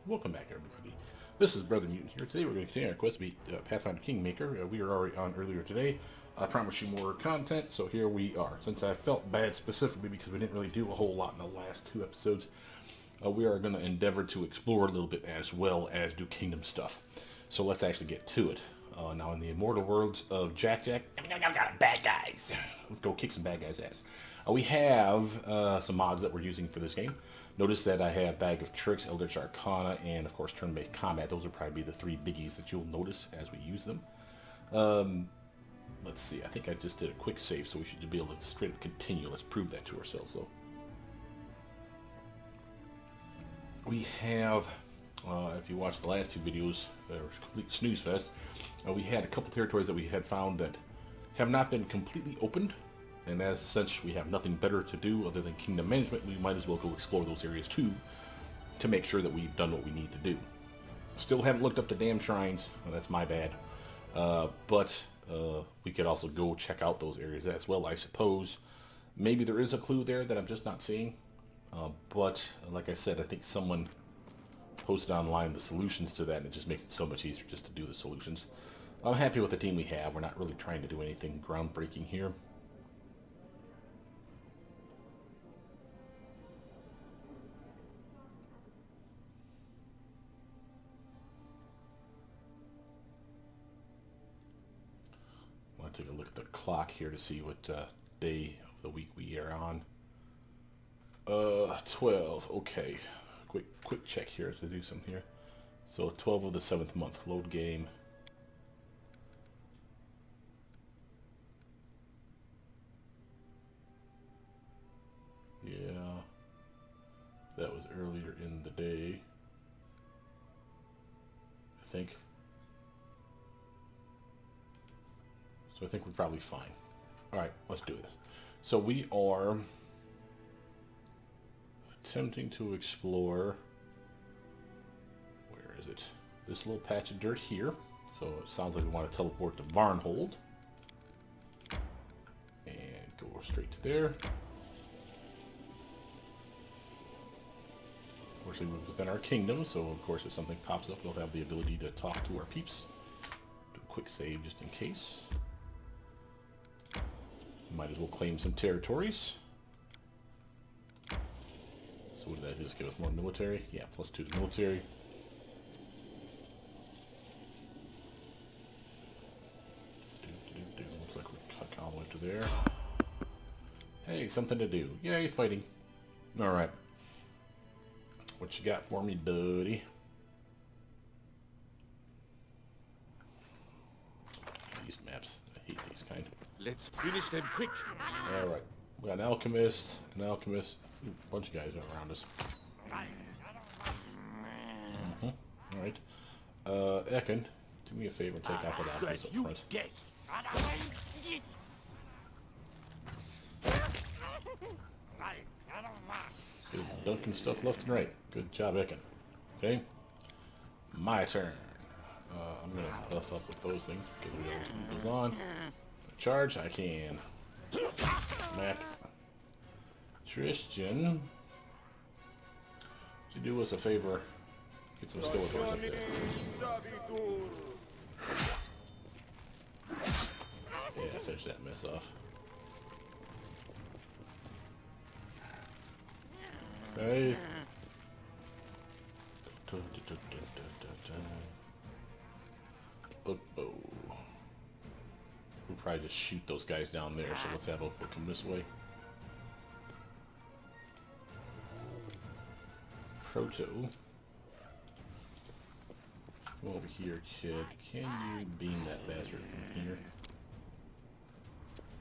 Welcome back, everybody. This is Brother Mutant here. Today we're going to continue our quest to be Pathfinder Kingmaker. We were already on earlier today. I promised you more content, so here we are. Since I felt bad specifically because we didn't really do a whole lot in the last two episodes, we are going to endeavor to explore a little bit as well as do kingdom stuff. So let's actually get to it. Now in the immortal words of Jack, bad guys. Let's go kick some bad guys' ass. We have some mods that we're using for this game. Notice that I have Bag of Tricks, Eldritch Arcana, and of course turn-based combat. Those will probably be the three biggies that you'll notice as we use them. Let's see, I think I just did a quick save, so we should be able to straight up continue. Let's prove that to ourselves, though. We have, if you watched the last two videos, complete snooze fest, we had a couple territories that we had found that have not been completely opened. And as such, we have nothing better to do other than kingdom management. We might as well go explore those areas too, to make sure that we've done what we need to do. Still haven't looked up the damn shrines. Well, that's my bad. But we could also go check out those areas as well, I suppose. Maybe there is a clue there that I'm just not seeing. But like I said, I think someone posted online the solutions to that, and it just makes it so much easier just to do the solutions. I'm happy with the team we have. We're not really trying to do anything groundbreaking here. Take a look at the clock here to see what day of the week we are on. 12. Okay. Quick check here to do something here. So 12 of the 7th month. Load game. Yeah. That was earlier in the day, I think. So I think we're probably fine. Alright, let's do this. So we are attempting to explore, where is it? This little patch of dirt here. So it sounds like we want to teleport to Barnhold. And go straight to there. Of course, we're within our kingdom, so of course if something pops up, we'll have the ability to talk to our peeps. Do a quick save just in case. Might as well claim some territories. So what did that just give us? More military? Yeah, +2 to military. Looks like we're tucking all the way to there. Hey, something to do. Yay, fighting. Alright. What you got for me, buddy? These maps. I hate these kind. Let's finish them quick. Alright. We got an alchemist, Ooh, a bunch of guys are around us. Alright. Ekin, do me a favor and take out that alchemist up front. Good dunking stuff left and right. Good job, Ekin. Okay. My turn. I'm going to buff up with those things because we always put those on. Charge, I can. Mac. Tristan. Would you do us a favor? Get some skeletons up there. Yeah, finish that mess off. Okay. Uh-oh. We'll probably just shoot those guys down there, so let's have a look come this way. Proto. Come over here, kid. Can you beam that bastard from here?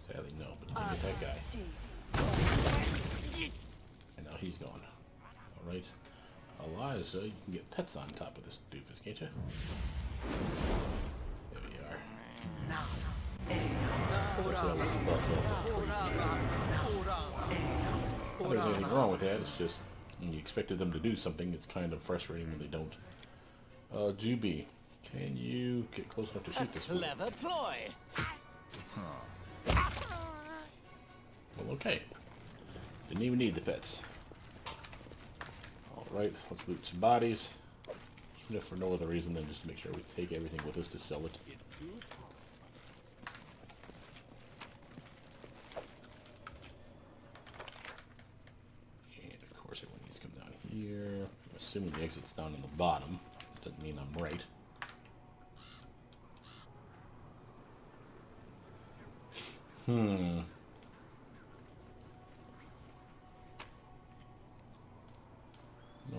Sadly, no, but you can get that guy. And now he's gone. Alright. Eliza, you can get pets on top of this doofus, can't you? There we are. Not there's anything wrong with that, it's just when you expected them to do something, it's kind of frustrating when they don't. Juby, can you get close enough to shoot this one? Clever ploy. Well, okay. Didn't even need the pets. Alright, let's loot some bodies. if for no other reason than just to make sure we take everything with us to sell it. And of course everyone needs to come down here. I'm assuming the exit's down in the bottom. That doesn't mean I'm right. No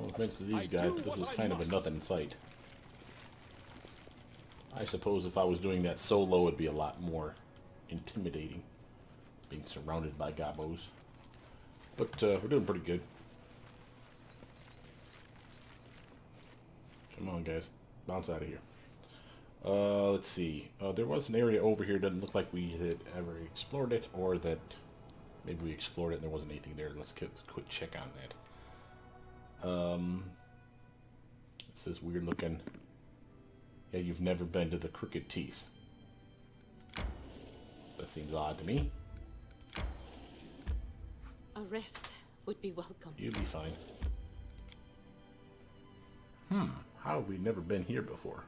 offense to these guys, but this was kind of a nothing fight. I suppose if I was doing that solo, it'd be a lot more intimidating, being surrounded by gobos. But we're doing pretty good. Come on, guys. Bounce out of here. Let's see. There was an area over here. Doesn't look like we had ever explored it, or that maybe we explored it and there wasn't anything there. Let's get a quick check on that. It's this weird looking... Yeah, you've never been to the Crooked Teeth. That seems odd to me. A rest would be welcome. You'd be fine. How have we never been here before?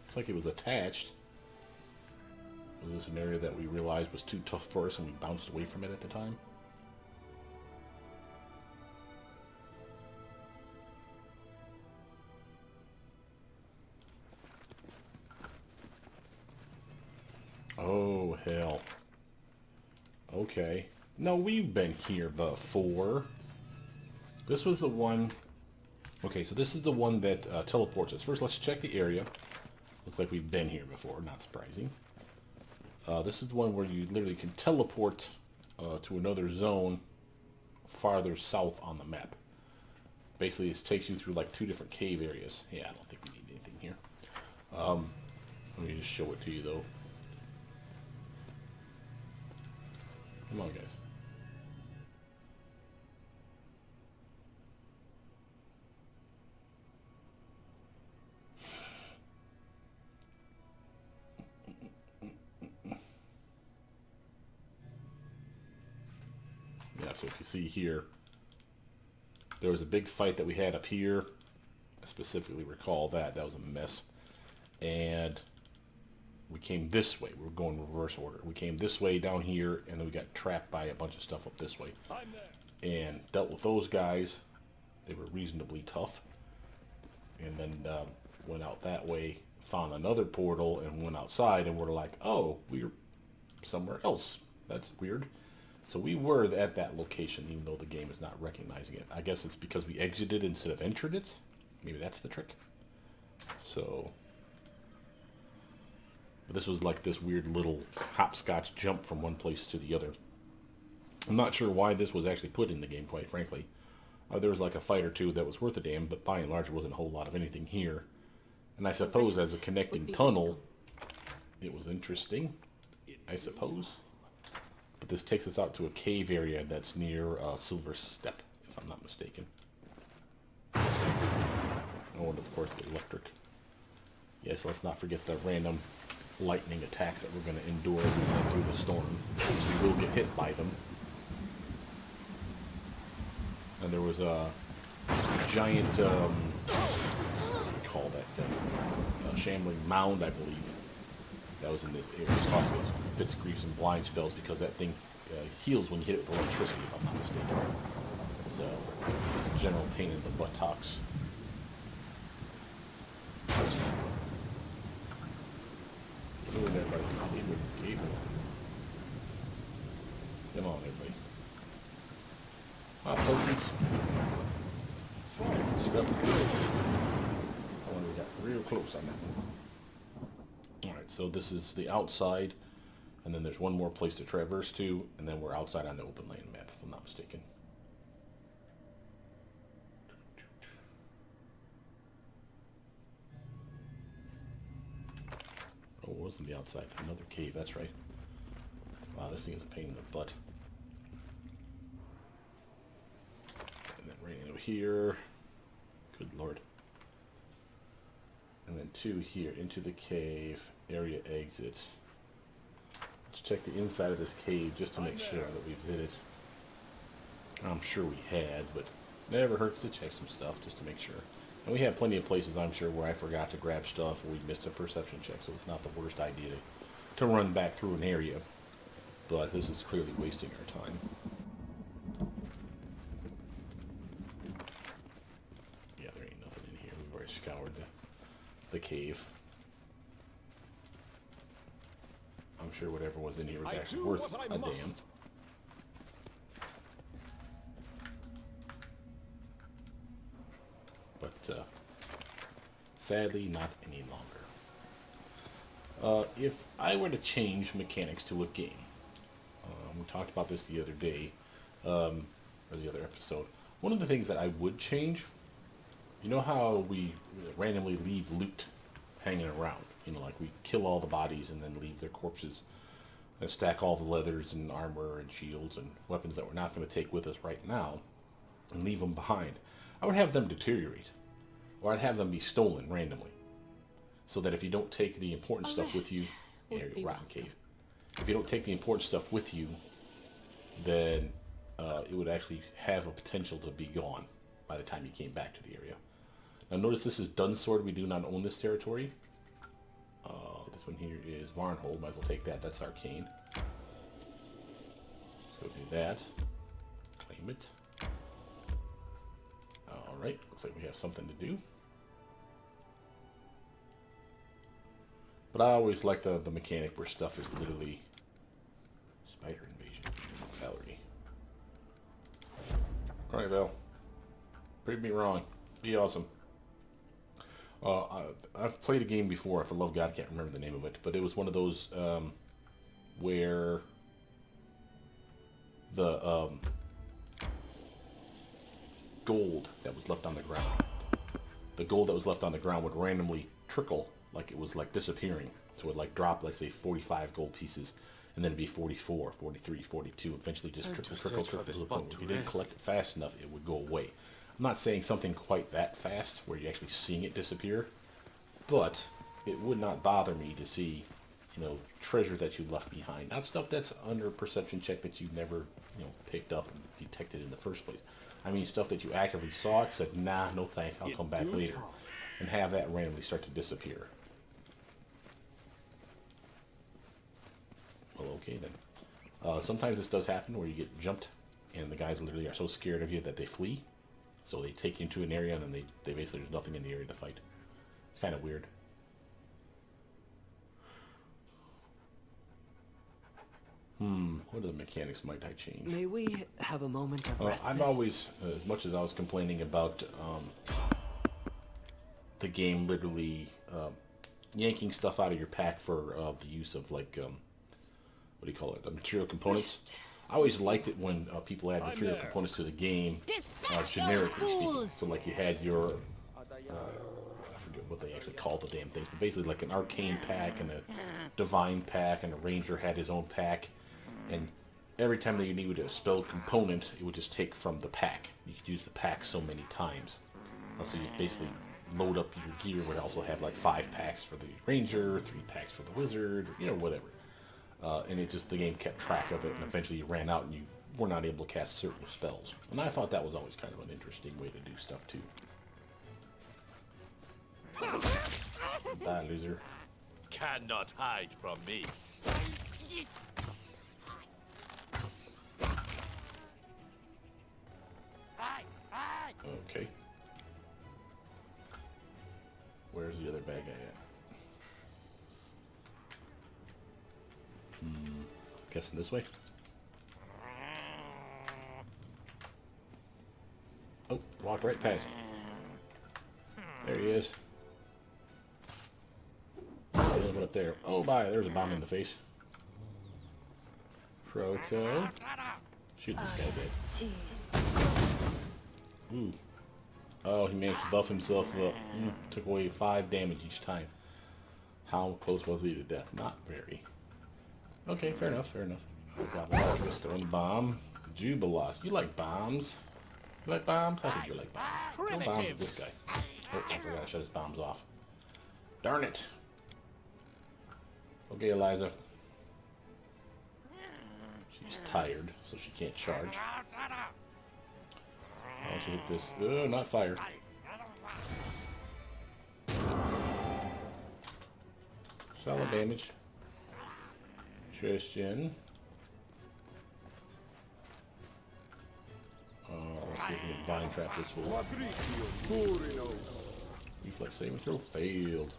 Looks like it was attached. Was this an area that we realized was too tough for us and we bounced away from it at the time? Oh, hell. Okay. No, we've been here before. This was the one... Okay, so this is the one that teleports us. First, let's check the area. Looks like we've been here before, not surprising. This is the one where you literally can teleport to another zone farther south on the map. Basically, this takes you through like 2 different cave areas. Yeah, I don't think we need anything here. Let me just show it to you, though. Come on, guys. Yeah, so if you see here, there was a big fight that we had up here. I specifically recall that. That was a mess. And we came this way. We were going reverse order. We came this way down here, and then we got trapped by a bunch of stuff up this way. And dealt with those guys. They were reasonably tough. And then went out that way, found another portal, and went outside, and we're like, oh, we're somewhere else. That's weird. So we were at that location, even though the game is not recognizing it. I guess it's because we exited instead of entered it. Maybe that's the trick. So... But this was like this weird little hopscotch jump from one place to the other. I'm not sure why this was actually put in the game, quite frankly. There was like a fight or two that was worth a damn, but by and large there wasn't a whole lot of anything here. And I suppose as a connecting tunnel, it was interesting, I suppose. But this takes us out to a cave area that's near Silver Step, if I'm not mistaken. Oh, and of course the electric. Yes, let's not forget the random lightning attacks that we're going to endure as we run through the storm. We will get hit by them. And there was a giant, what do you call that thing? A shambling mound, I believe. That was in this area. It cost us fits, griefs, and blind spells because that thing heals when you hit it with electricity, if I'm not mistaken. So, it's a general pain in the buttocks. Doing that by the cable. Come on, everybody. Hot pokies. Stuff. I wonder we got real close on that one. Alright, so this is the outside, and then there's one more place to traverse to, and then we're outside on the open land map, if I'm not mistaken. Oh, it wasn't the outside. Another cave, that's right. Wow, this thing is a pain in the butt. And then right into here. Good lord. And then 2 here, into the cave, area exit. Let's check the inside of this cave just to make sure that we've hit it. I'm sure we had, but never hurts to check some stuff just to make sure. And we have plenty of places, I'm sure, where I forgot to grab stuff or we missed a perception check, so it's not the worst idea to run back through an area. But this is clearly wasting our time. Yeah, there ain't nothing in here. We've already scoured the cave. I'm sure whatever was in here was actually worth a damn. But sadly, not any longer. If I were to change mechanics to a game, we talked about this the other day, or the other episode. One of the things that I would change, you know how we randomly leave loot hanging around? You know, like we kill all the bodies and then leave their corpses and stack all the leathers and armor and shields and weapons that we're not going to take with us right now and leave them behind. I would have them deteriorate, or I'd have them be stolen randomly, so that if you don't take the important stuff with you, rotten cave. If you don't take the important stuff with you, then it would actually have a potential to be gone by the time you came back to the area. Now notice this is Dunsword. We do not own this territory. This one here is Varnhold. Might as well take that. That's arcane. Let's go do that. Claim it. Alright, looks like we have something to do. But I always like the mechanic where stuff is literally spider invasion. Valerie. Alright, Val. Prove me wrong. Be awesome. I've played a game before. For the love of God, I can't remember the name of it. But it was one of those where the gold that was left on the ground. The gold that was left on the ground would randomly trickle, like it was like disappearing. So it would like drop, like say 45 gold pieces, and then it'd be 44, 43, 42, eventually just trickle to the point. If you didn't collect it fast enough, it would go away. I'm not saying something quite that fast, where you're actually seeing it disappear, but it would not bother me to see, you know, treasure that you left behind. Not stuff that's under perception check that you never, you know, picked up and detected in the first place. I mean stuff that you actively saw it, said, nah, no thanks, I'll come back later. And have that randomly start to disappear. Well, okay then. Sometimes this does happen where you get jumped and the guys literally are so scared of you that they flee. So they take you into an area and then they basically, there's nothing in the area to fight. It's kind of weird. What other mechanics might I change? May we have a moment of respite? I'm always, as much as I was complaining about the game literally yanking stuff out of your pack for the use of like, what do you call it, material components. I always liked it when people add material components to the game, generically speaking. So like you had your, I forget what they actually call the damn things, but basically like an arcane pack and a divine pack, and a ranger had his own pack. And every time that you needed a spell component, it would just take from the pack. You could use the pack so many times. So you basically load up your gear would also have like 5 packs for the ranger, 3 packs for the wizard, you know, whatever. And it just, the game kept track of it, and eventually you ran out and you were not able to cast certain spells. And I thought that was always kind of an interesting way to do stuff too. Bye, loser. Cannot hide from me. Okay. Where's the other bad guy at? Guessing this way? Oh, walked right past. There he is. There's one up there. Oh, bye. There's a bomb in the face. Proto. Shoot this guy dead. Ooh. Oh, he managed to buff himself up. Took away 5 damage each time. How close was he to death? Not very. Okay, fair enough, fair enough. Narlmarches throwing the bomb. Jubilos. You like bombs? You like bombs? I think you like bombs. Throw bombs at this guy. Oh, I forgot to shut his bombs off. Darn it. Okay, Eliza. She's tired, so she can't charge. Why don't you hit this? Not fire. Solid damage. Christian. Let's see if we can vine trap this fool. Reflex saving throw failed.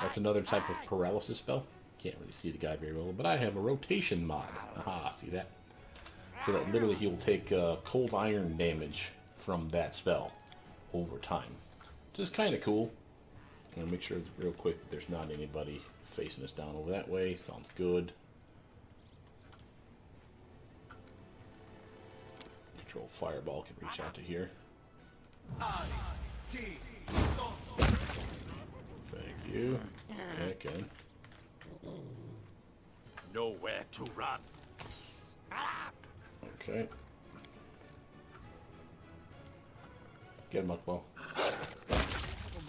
That's another type of paralysis spell. Can't really see the guy very well, but I have a rotation mod. Aha, see that? So that literally he will take cold iron damage from that spell over time. Which is kind of cool. I'm going to make sure real quick that there's not anybody facing us down over that way. Sounds good. Control Fireball can reach out to here. Thank you. Okay. Nowhere to run. Okay. Get him, Muckball.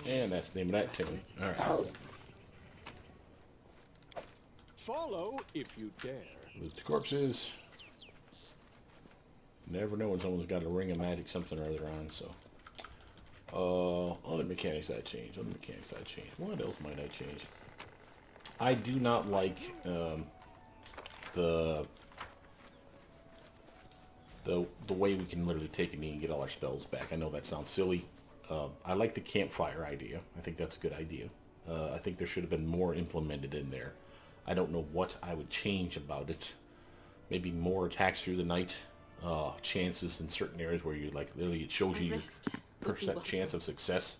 And that's the name of that tune. Alright. Follow if you dare. Loot the corpses. Never know when someone's got a ring of magic something or other on, so. Other mechanics I changed. What else might I change? I do not like the way we can literally take a knee and get all our spells back. I know that sounds silly. I like the campfire idea. I think that's a good idea. I think there should have been more implemented in there. I don't know what I would change about it. Maybe more attacks through the night. Chances in certain areas where you like literally it shows you your percent chance of success.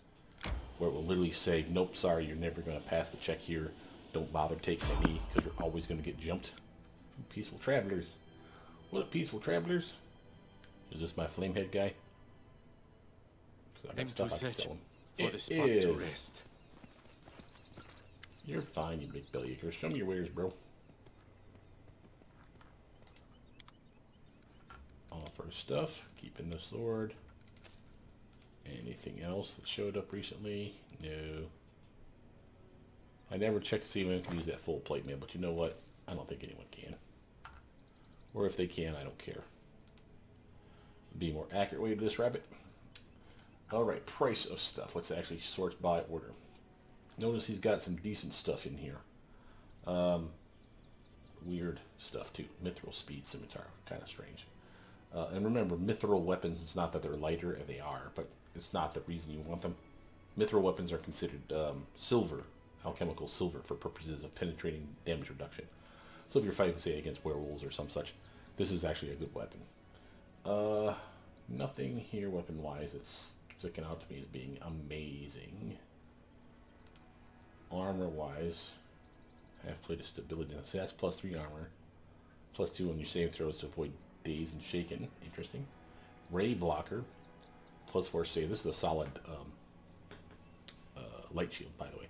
Where it will literally say, nope, sorry, you're never going to pass the check here. Don't bother taking a knee because you're always going to get jumped. Peaceful travelers. What up, peaceful travelers? Is this my flamehead guy? I got stuff I can sell him. It is. You're fine, you big belly acre. Show me your wares, bro. Offer stuff. Keeping the sword. Anything else that showed up recently? No. I never checked to see if anyone can use that full plate mail, but you know what? I don't think anyone can. Or if they can, I don't care. Be a more accurate way to this rabbit. Alright, price of stuff. Let's actually sort by order. Notice he's got some decent stuff in here. Weird stuff too. Mithril Speed Scimitar. Kind of strange. And remember, mithril weapons, it's not that they're lighter, and they are, but it's not the reason you want them. Mithril weapons are considered silver, alchemical silver, for purposes of penetrating damage reduction. So if you're fighting, say, against werewolves or some such, this is actually a good weapon. Nothing here weapon-wise that's sticking out to me as being amazing. Armor-wise, half-plated stability. So that's plus 3 armor. Plus 2 on your save throws to avoid dazed and shaken. Interesting. Ray blocker. Plus 4 save. This is a solid light shield, by the way.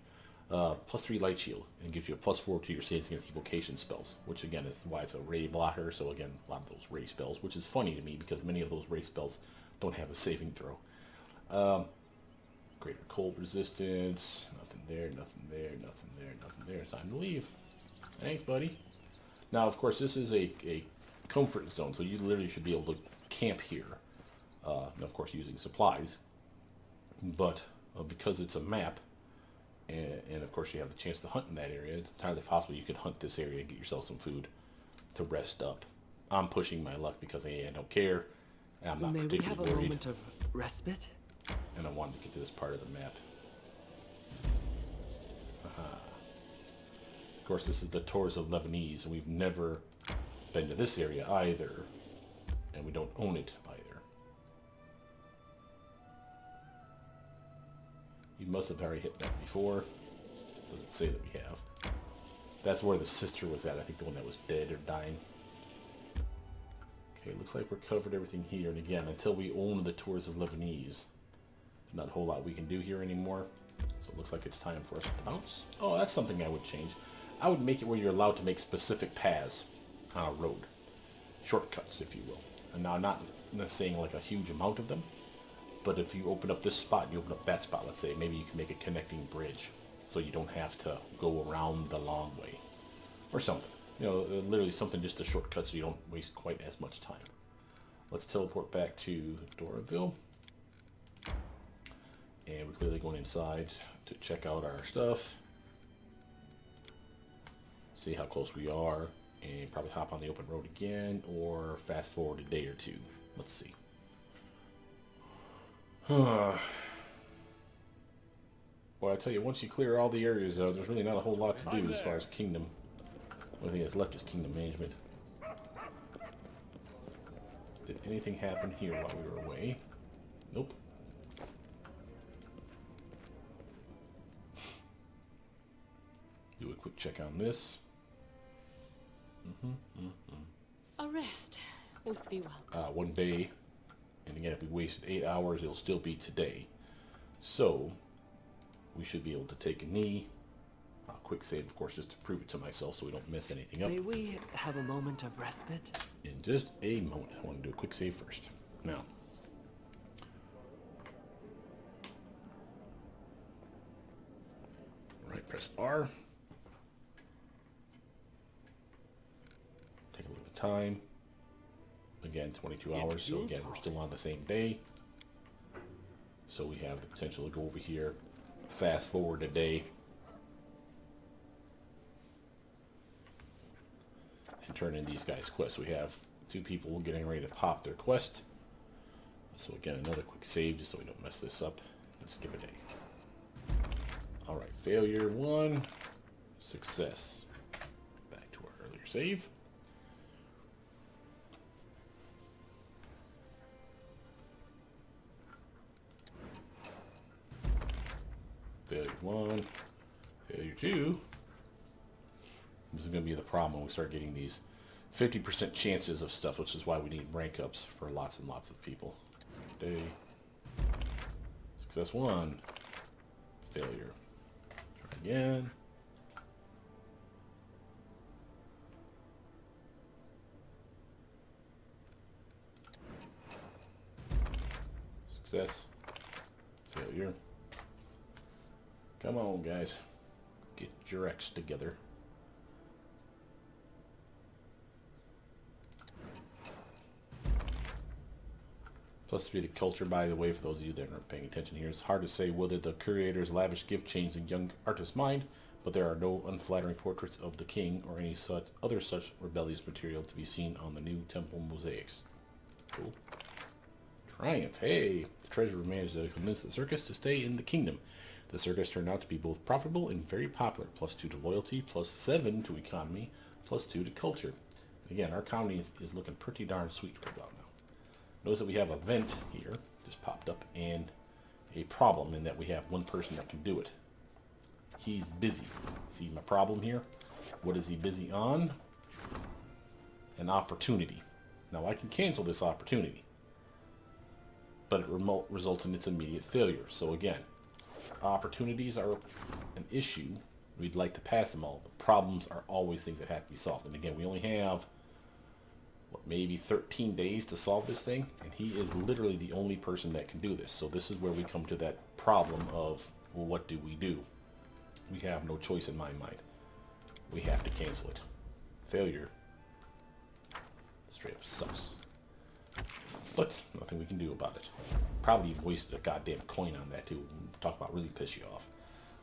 Plus 3 light shield. And gives you a plus 4 to your saves against evocation spells. Which again is why it's a ray blocker. So again, a lot of those ray spells. Which is funny to me because many of those ray spells don't have a saving throw. Greater cold resistance. Nothing there, nothing there, nothing there, nothing there. Time to leave. Thanks, buddy. Now, of course, this is a comfort zone, so you literally should be able to camp here. And of course, using supplies. But because it's a map, and of course you have the chance to hunt in that area, it's entirely possible you could hunt this area and get yourself some food to rest up. I'm pushing my luck because I don't care. And I'm not May we have particularly a worried. moment of respite? And I wanted to get to this part of the map. Of course, this is the Tours of Lebanese, and we've never been to this area either. And we don't own it either. You must have already hit that before. Doesn't say that we have. That's where the sister was at. I think the one that was dead or dying. Okay, looks like we're covered everything here. And again, until we own the Tours of Lebanese, not a whole lot we can do here anymore. So it looks like it's time for us to bounce. Oh, that's something I would change. I would make it where you're allowed to make specific paths on a road. Shortcuts, if you will. And now, not saying like a huge amount of them, but if you open up this spot and you open up that spot, let's say, maybe you can make a connecting bridge so you don't have to go around the long way. Or something. You know, literally something just a shortcut so you don't waste quite as much time. Let's teleport back to Dorrajville. And we're clearly going inside to check out our stuff. see how close we are, and probably hop on the open road again, or fast forward a day or two. Let's see. Boy, I tell you, once you clear all the areas, there's really not a whole lot to do as far as kingdom. The only thing that's left is kingdom management. Did anything happen here while we were away? Nope. Do a quick check on this. A rest would be welcome. 1 day. And again, if we wasted 8 hours, it'll still be today. So, we should be able to take a knee. Quick save, of course, just to prove it to myself so we don't mess anything up. May we have a moment of respite? In just a moment. I want to do a quick save first. Now. Right, press R. Take a look at the time. Again, 22 hours, so again, we're still on the same day. So we have the potential to go over here, fast forward a day, and turn in these guys' quests. We have 2 people getting ready to pop their quest. So again, another quick save just so we don't mess this up. Let's give it a... Alright, failure 1, success. Back to our earlier save. Failure 1, failure 2. This is going to be the problem when we start getting these 50% chances of stuff, which is why we need rank ups for lots and lots of people. Day. Success 1. Failure. Try again. Success. Failure. Come on, guys. Get your X together. +3 to culture, by the way, for those of you that aren't paying attention here. It's hard to say whether the curator's lavish gift changed the young artist's mind, but there are no unflattering portraits of the king or any such other such rebellious material to be seen on the new temple mosaics. Cool. Triumph. Hey! The treasurer managed to convince the circus to stay in the kingdom. The circus turned out to be both profitable and very popular. +2 to loyalty, +7 to economy, +2 to culture. Again, our economy is looking pretty darn sweet right about now. Notice that we have a vent here, just popped up, and a problem in that we have one person that can do it. He's busy. See my problem here? What is he busy on? An opportunity. Now I can cancel this opportunity, but it results in its immediate failure. So again, opportunities are an issue. We'd like to pass them all. The problems are always things that have to be solved. And again, we only have maybe 13 days to solve this thing, and he is literally the only person that can do this. So this is where we come to that problem of, well, what do we do? We have no choice in my mind. We have to cancel it. Failure. Straight up sucks. But nothing we can do about it. Probably even wasted a goddamn coin on that too. Talk about really piss you off.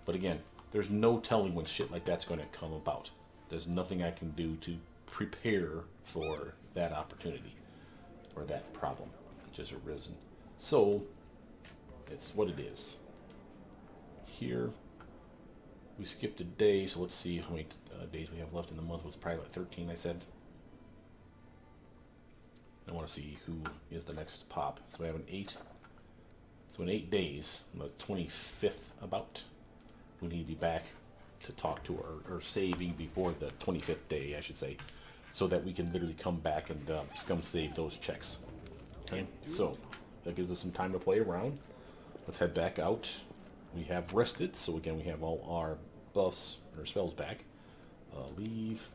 But again, there's no telling when shit like that's going to come about. There's nothing I can do to prepare for that opportunity or that problem which has arisen. So it's what it is. Here we skipped a day, so let's see how many days we have left in the month. It was probably like 13, I said. I want to see who is the next pop. So we have an 8. So in 8 days, the 25th about, we need to be back to talk to her, or saving before the 25th day, I should say, so that we can literally come back and scum save those checks. Okay, so that gives us some time to play around. Let's head back out. We have rested, so again we have all our buffs or spells back. Leave.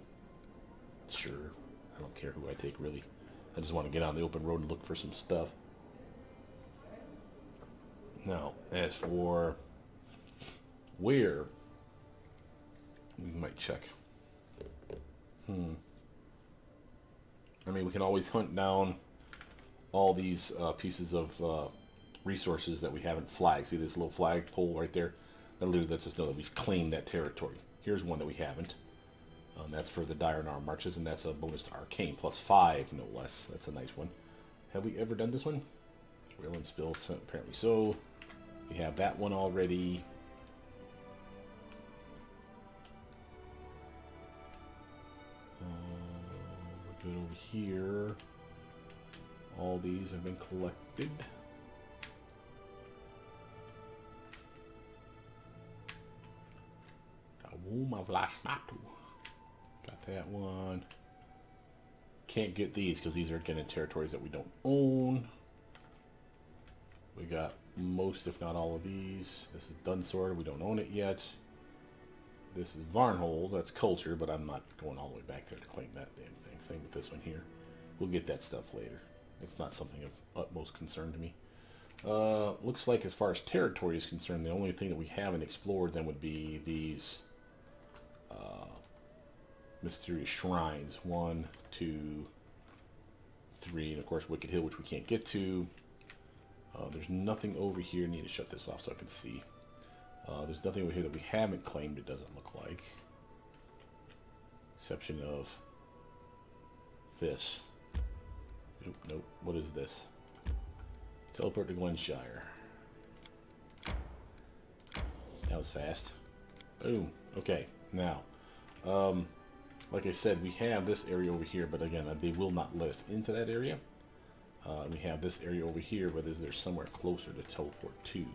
Sure, I don't care who I take really. I just want to get on the open road and look for some stuff. Now, as for where we might check. I mean, we can always hunt down all these pieces of resources that we haven't flagged. See this little flagpole right there? That literally lets us know that we've claimed that territory. Here's one that we haven't. That's for the dire Narlmarches, and that's a bonus to Arcane, +5, no less. That's a nice one. Have we ever done this one? Will and Spill, so apparently so. We have that one already. We're good over here. All these have been collected. Got that one. Can't get these because these are getting territories that we don't own. We got most, if not all, of these. This is Dunsword. We don't own it yet. This is Varnhold. That's culture, but I'm not going all the way back there to claim that damn thing. Same with this one here. We'll get that stuff later. It's not something of utmost concern to me. Looks like as far as territory is concerned, the only thing that we haven't explored then would be these mysterious shrines. 1, 2, 3, and of course Wicked Hill, which we can't get to. There's nothing over here. Need to shut this off so I can see. There's nothing over here that we haven't claimed, it doesn't look like. Exception of this. Nope, nope. What is this? Teleport to Glenshire. That was fast. Boom. Okay, now, like I said, we have this area over here, but again, they will not let us into that area. We have this area over here, but is there somewhere closer to teleport to?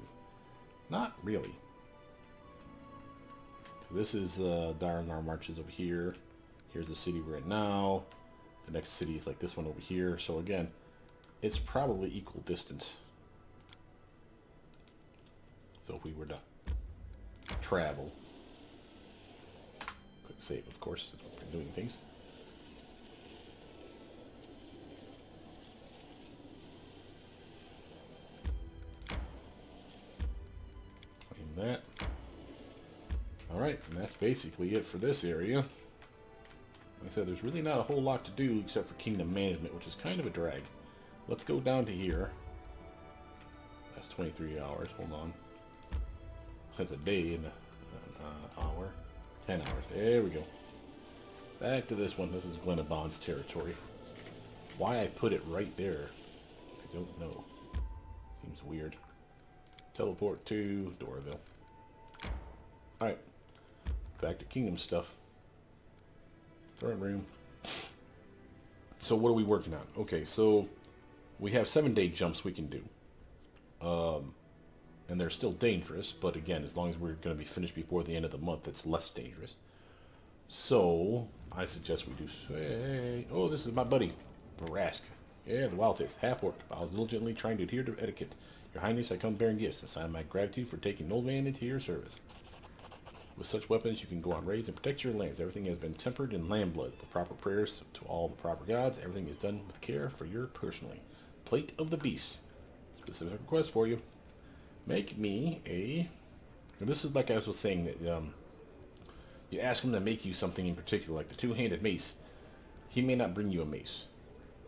Not really. This is dire Narlmarches over here. Here's the city we're in now. The next city is like this one over here. So again, it's probably equal distance. So if we were to travel, quick save, of course, since we've been doing things. Claim that. Alright, and that's basically it for this area. Like I said, there's really not a whole lot to do except for kingdom management, which is kind of a drag. Let's go down to here. That's 23 hours. Hold on. That's a day and an hour. 10 hours. There we go. Back to this one. This is Glenabon's territory. Why I put it right there, I don't know. Seems weird. Teleport to Dorreville. Alright. Back to kingdom stuff. Throne room. So what are we working on? Okay, so we have 7-day jumps we can do. And they're still dangerous, but again, as long as we're going to be finished before the end of the month, it's less dangerous. So I suggest we do... Hey, oh, this is my buddy, Varask. Yeah, the wild fist, half-orc. I was diligently trying to adhere to etiquette. Your Highness, I come bearing gifts. A sign of my gratitude for taking an old man into your service. With such weapons, you can go on raids and protect your lands. Everything has been tempered in lamb blood. With proper prayers to all the proper gods, everything is done with care for your personally. Plate of the Beast. Specific request for you. Make me a... And this is like I was saying, that you ask him to make you something in particular, like the two-handed mace. He may not bring you a mace.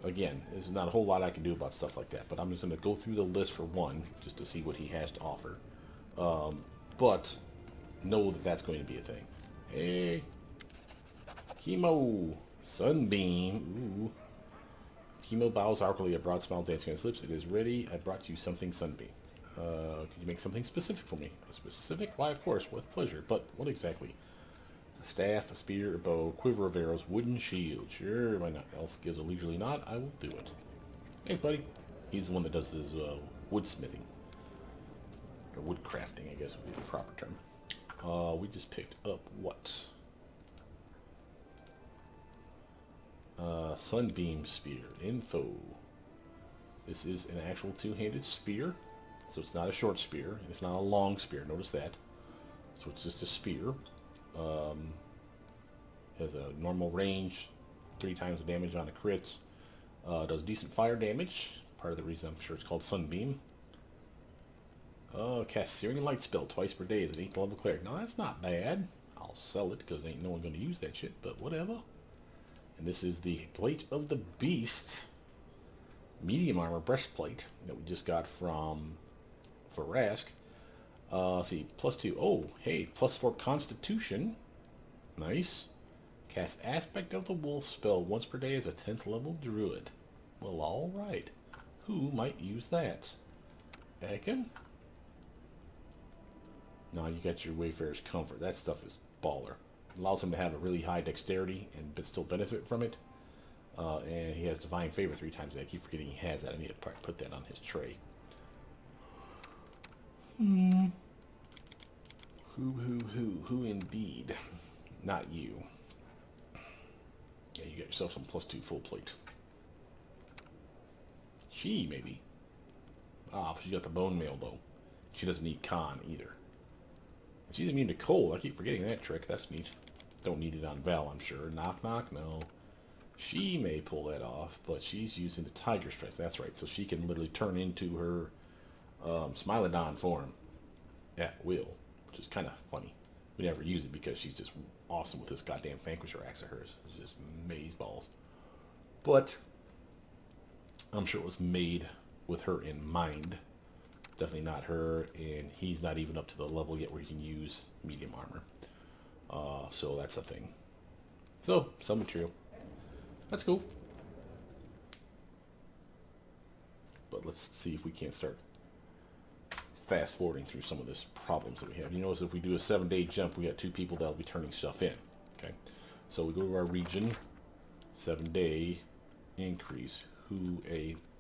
Again, there's not a whole lot I can do about stuff like that, but I'm just going to go through the list for one, just to see what he has to offer. But know that that's going to be a thing. Hey, Chemo, Sunbeam. Ooh. Chemo bows awkwardly, a broad smile dancing on his lips. It is ready. I brought you something, Sunbeam. Could you make something specific for me? A specific? Why, of course, with pleasure. But what exactly? A staff, a spear, a bow, quiver of arrows, wooden shield. Sure, why not? Elf gives a leisurely nod. I will do it. Thanks, buddy. He's the one that does his woodsmithing. Or woodcrafting, I guess would be the proper term. We just picked up what? Sunbeam spear. Info. This is an actual two-handed spear. So it's not a short spear. And it's not a long spear. Notice that. So it's just a spear. Has a normal range. 3 times the damage on a crit. Does decent fire damage. Part of the reason I'm sure it's called Sunbeam. Cast Searing Light spell twice per day as an 8th level cleric. Now that's not bad. I'll sell it because ain't no one going to use that shit, but whatever. And this is the Plate of the Beast. Medium armor breastplate that we just got from Varask. See, +2. Oh, hey, +4 Constitution. Nice. Cast Aspect of the Wolf spell once per day as a 10th level druid. Well, alright. Who might use that? Ekin? No, you got your Wayfarer's Comfort. That stuff is baller. Allows him to have a really high dexterity and still benefit from it. And he has Divine Favor 3 times. I keep forgetting he has that. I need to probably put that on his tray. Who indeed? Not you. Yeah, you got yourself some +2 full plate. She, maybe. Ah, but she got the bone mail, though. She doesn't need con, either. She's immune to cold. I keep forgetting that trick. That's neat. Don't need it on Val, I'm sure. Knock, knock, no. She may pull that off, but she's using the Tiger Strikes. That's right. So she can literally turn into her Smilodon form at will, which is kind of funny. We never use it because she's just awesome with this goddamn Vanquisher axe of hers. It's just maze balls. But I'm sure it was made with her in mind. Definitely not her, and he's not even up to the level yet where he can use medium armor. So that's a thing. So, some material. That's cool. But let's see if we can't start fast forwarding through some of this problems that we have. You notice if we do a 7-day jump, we got 2 people that'll be turning stuff in. Okay, so we go to our region, 7-day increase. Who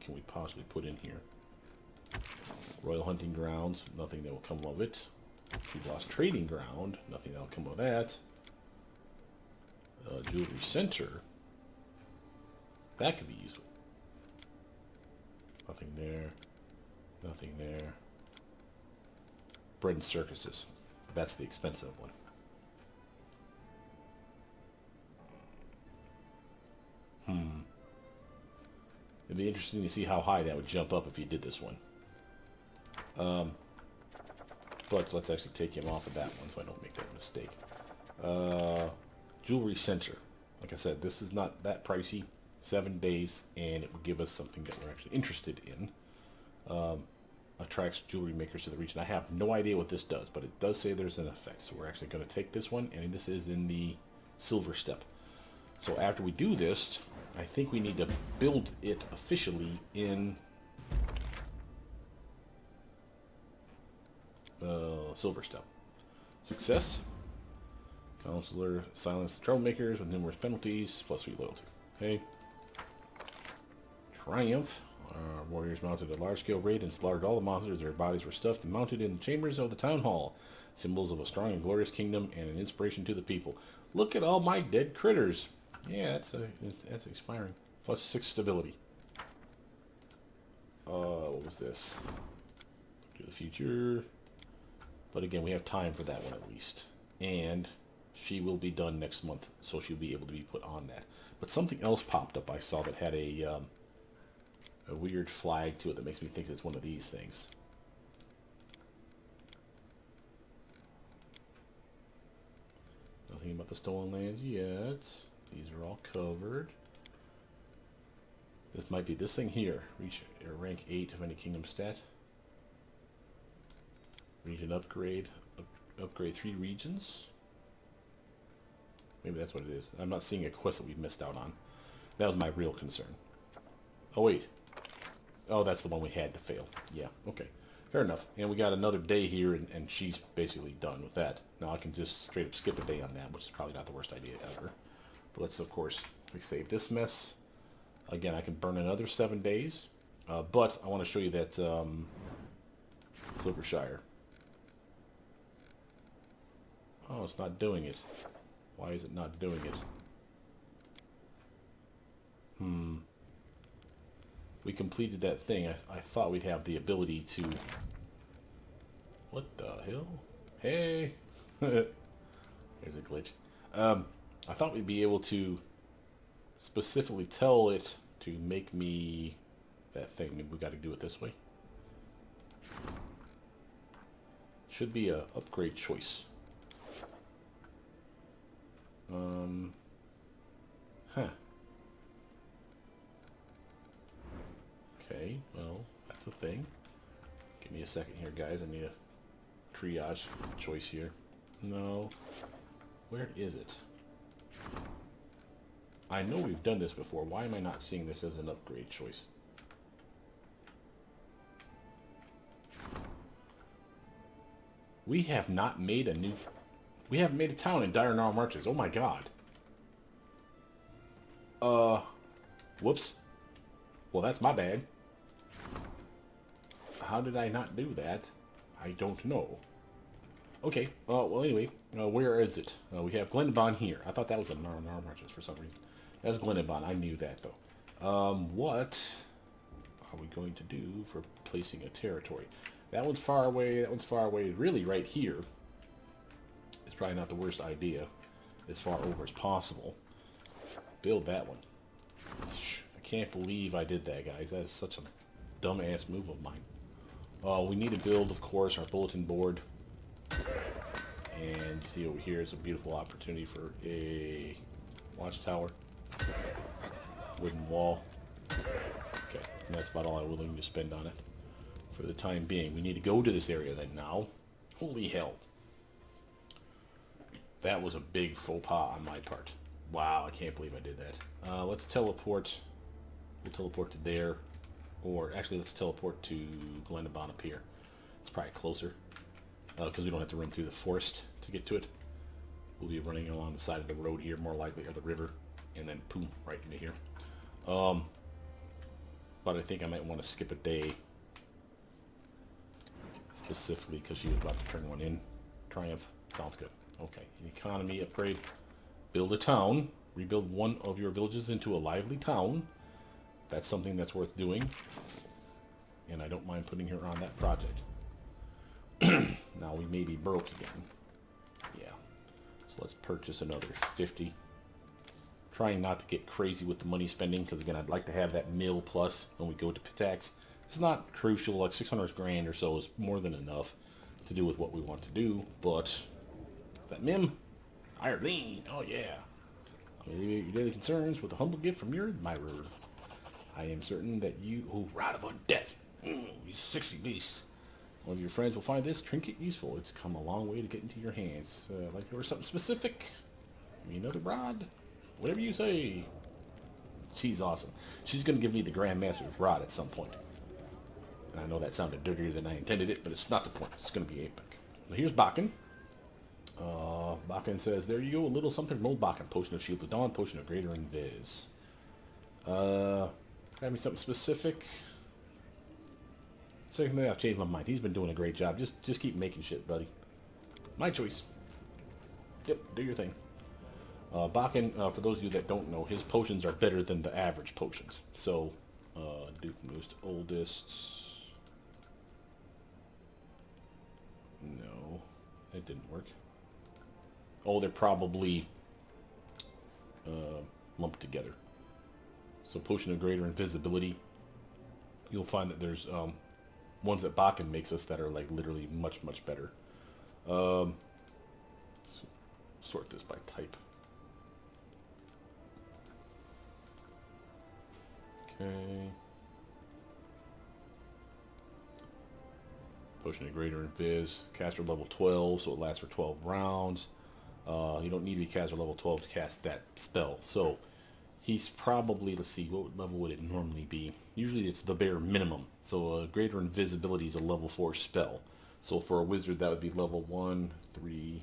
can we possibly put in here? Royal Hunting Grounds, nothing that will come of it. We've lost Trading Ground, nothing that will come of that. Jewelry Center, that could be useful. Nothing there, nothing there. Bread and Circuses, that's the expensive one. It'd be interesting to see how high that would jump up if he did this one. But let's actually take him off of that one so I don't make that mistake. Jewelry Center. Like I said, this is not that pricey. 7 days, and it will give us something that we're actually interested in. Attracts jewelry makers to the region. I have no idea what this does, but it does say there's an effect. So we're actually going to take this one, and this is in the silver step. So after we do this, I think we need to build it officially in silver step. Success. Counselor silence the troublemakers with numerous penalties, +3 loyalty. Okay. Triumph. Our warriors mounted a large-scale raid and slaughtered all the monsters. Their bodies were stuffed and mounted in the chambers of the town hall. Symbols of a strong and glorious kingdom and an inspiration to the people. Look at all my dead critters. Yeah, that's expiring. +6 stability. What was this? To the future. But again, we have time for that one at least. And she will be done next month, so she'll be able to be put on that. But something else popped up I saw that had a weird flag to it that makes me think it's one of these things. Nothing about the stolen lands yet. These are all covered. This might be this thing here. Reach rank 8 of any kingdom stat. Region upgrade. Upgrade 3 regions. Maybe that's what it is. I'm not seeing a quest that we missed out on. That was my real concern. Oh, wait. Oh, that's the one we had to fail. Yeah, okay. Fair enough. And we got another day here, and she's basically done with that. Now I can just straight up skip a day on that, which is probably not the worst idea ever. But let's, of course, save this mess. Again, I can burn another 7 days. But I want to show you that Silvershire. Oh, it's not doing it. Why is it not doing it? We completed that thing. I thought we'd have the ability to... What the hell? Hey! There's a glitch. I thought we'd be able to specifically tell it to make me that thing. Maybe we got to do it this way. Should be a upgrade choice. Huh. Okay, well, that's a thing. Give me a second here, guys. I need a triage choice here. No. Where is it? I know we've done this before. Why am I not seeing this as an upgrade choice? We have not made a new... We haven't made a town in Dire Narlmarches. Oh my god. Whoops. Well, that's my bad. How did I not do that? I don't know. Okay, well anyway, where is it? We have Glenbon here. I thought that was the Narlmarches for some reason. That's Glenbon. I knew that though. What are we going to do for placing a territory? That one's far away. That one's far away. Really, right here. It's probably not the worst idea. As far over as possible. Build that one. I can't believe I did that, guys. That is such a dumbass move of mine. We need to build, of course, our bulletin board. And you see over here is a beautiful opportunity for a watchtower. Wooden wall. Okay, and that's about all I'm willing to spend on it for the time being. We need to go to this area then now. Holy hell. That was a big faux pas on my part. Wow, I can't believe I did that. Let's teleport. We'll teleport to there. Or actually, let's teleport to Glenbon up here. It's probably closer. Because we don't have to run through the forest to get to it. We'll be running along the side of the road here, more likely, or the river. And then, boom, right into here. But I think I might want to skip a day. Specifically because she was about to turn one in. Triumph. Sounds good. Okay. Economy upgrade. Build a town. Rebuild one of your villages into a lively town. That's something that's worth doing. And I don't mind putting her on that project. Now we may be broke again. Yeah. So let's purchase another 50. Trying not to get crazy with the money spending, because again, I'd like to have that mill plus when we go to tax. It's not crucial, like 600 grand or so is more than enough to do with what we want to do, but that Mim, Irene, oh yeah. Your daily concerns with a humble gift from your admirer. I am certain that you, rod of undeath, you sexy beast. One of your friends will find this trinket useful. It's come a long way to get into your hands. Like there was something specific. Give me another rod. Whatever you say. She's awesome. She's going to give me the Grandmaster's rod at some point. And I know that sounded dirtier than I intended it, but it's not the point. It's going to be epic. So here's Bakken. Bakken says, there you go, a little something from old Bakken. Potion of Shield of Dawn, Potion of Greater Invis. Have me something specific. Secondly, I've changed my mind. He's been doing a great job. Just keep making shit, buddy. My choice. Yep, do your thing. Bakken, for those of you that don't know, his potions are better than the average potions. So, do from newest to oldest. No, it didn't work. Oh, they're probably lumped together. So, Potion of Greater Invisibility. You'll find that there's ones that Bakken makes us that are like literally much, much better. Sort this by type. Okay. Potion of Greater Invis. Caster level 12, so it lasts for 12 rounds. You don't need to be caster level 12 to cast that spell. So he's probably, let's see, what level would it normally be? Usually it's the bare minimum. So Greater Invisibility is a level 4 spell. So for a wizard that would be level 1, 3,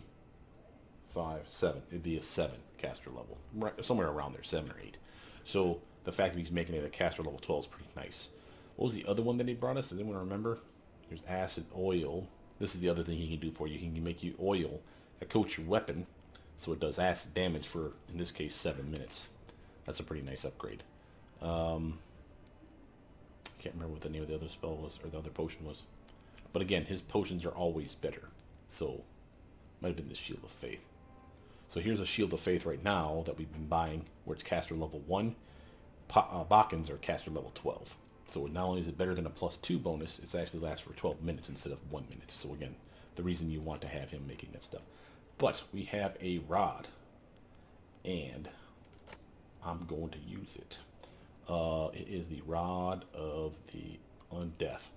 5, 7. It'd be a 7 caster level. Right, somewhere around there, 7 or 8. So the fact that he's making it a caster level 12 is pretty nice. What was the other one that he brought us? Does anyone remember? There's acid oil. This is the other thing he can do for you. He can make you oil that coats your weapon, so it does acid damage for, in this case, 7 minutes. That's a pretty nice upgrade. Can't remember what the name of the other spell was, or the other potion was. But again, his potions are always better. So, might have been the Shield of Faith. So here's a Shield of Faith right now that we've been buying, where it's caster level 1. Bakken's are caster level 12. So not only is it better than a +2 bonus, it actually lasts for 12 minutes instead of 1 minute. So again, the reason you want to have him making that stuff. But we have a rod, and I'm going to use it. It is the Rod of the Undeath.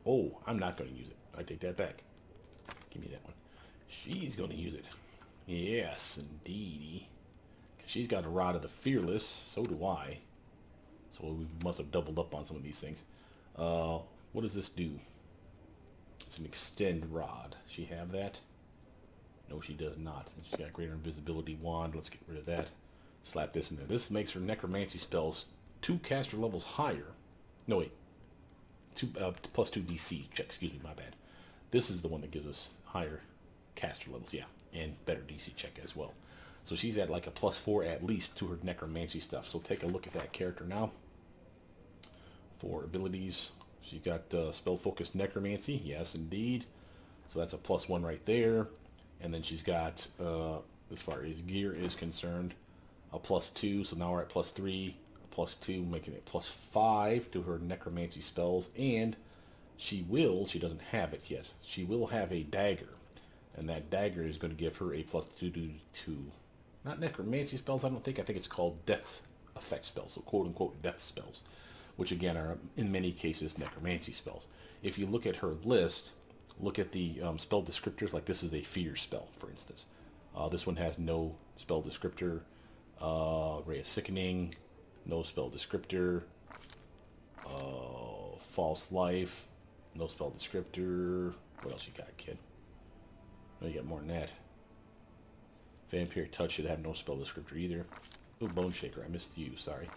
Oh, I'm not going to use it. I take that back. Give me that one. She's going to use it. Yes, indeedy. She's got a Rod of the Fearless. So do I. So we must have doubled up on some of these things. What does this do? It's an extend rod. She have that? No, she does not. She's got greater invisibility wand. Let's get rid of that. Slap this in there. This makes her necromancy spells 2 caster levels higher. No, wait. Plus 2 DC check. Excuse me, my bad. This is the one that gives us higher caster levels. Yeah, and better DC check as well. So she's at like a +4 at least to her necromancy stuff. So take a look at that character now. For abilities, she got spell focused necromancy. Yes, indeed. So that's a +1 right there. And then she's got, as far as gear is concerned, a +2. So now we're at +3, a +2, making it +5 to her necromancy spells. And she doesn't have it yet. She will have a dagger. And that dagger is going to give her a +2 to, not necromancy spells, I think it's called death effect spells. So quote unquote death spells. Which again are in many cases necromancy spells. If you look at her list, look at the spell descriptors, like this is a fear spell, for instance. This one has no spell descriptor. Ray of Sickening, no spell descriptor. False Life, no spell descriptor. What else you got, kid? No, you got more than that. Vampire Touch should have no spell descriptor either. Ooh, Bone Shaker, I missed you, sorry.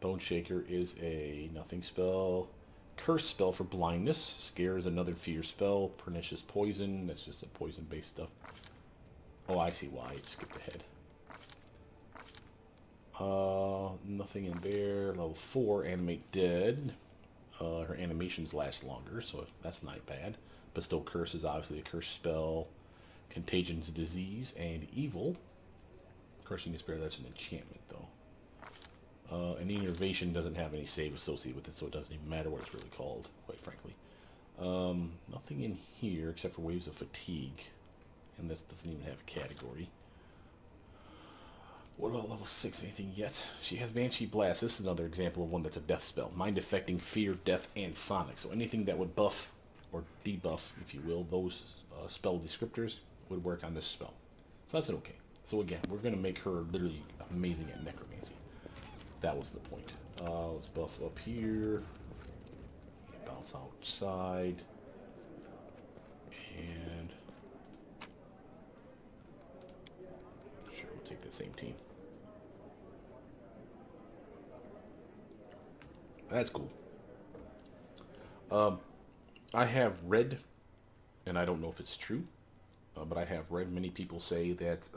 Bone Shaker is a nothing spell. Curse spell for blindness. Scare is another fear spell. Pernicious Poison, that's just a poison-based stuff. Oh, I see why. It skipped ahead. Nothing in there. Level 4, Animate Dead. Her animations last longer, so that's not bad. Bestow Curse is obviously a curse spell. Contagion's Disease and Evil. Cursing Despair, that's an enchantment, though. And the Innervation doesn't have any save associated with it, so it doesn't even matter what it's really called, quite frankly. Nothing in here except for Waves of Fatigue. And this doesn't even have a category. What about level 6? Anything yet? She has Banshee Blast. This is another example of one that's a death spell. Mind affecting Fear, Death, and Sonic. So anything that would buff or debuff, if you will, those spell descriptors would work on this spell. So that's okay. So again, we're going to make her literally amazing at necromancy. That was the point. Let's buff up here. Bounce outside. And sure, we'll take the same team. That's cool. I have read, and I don't know if it's true, but I have read many people say that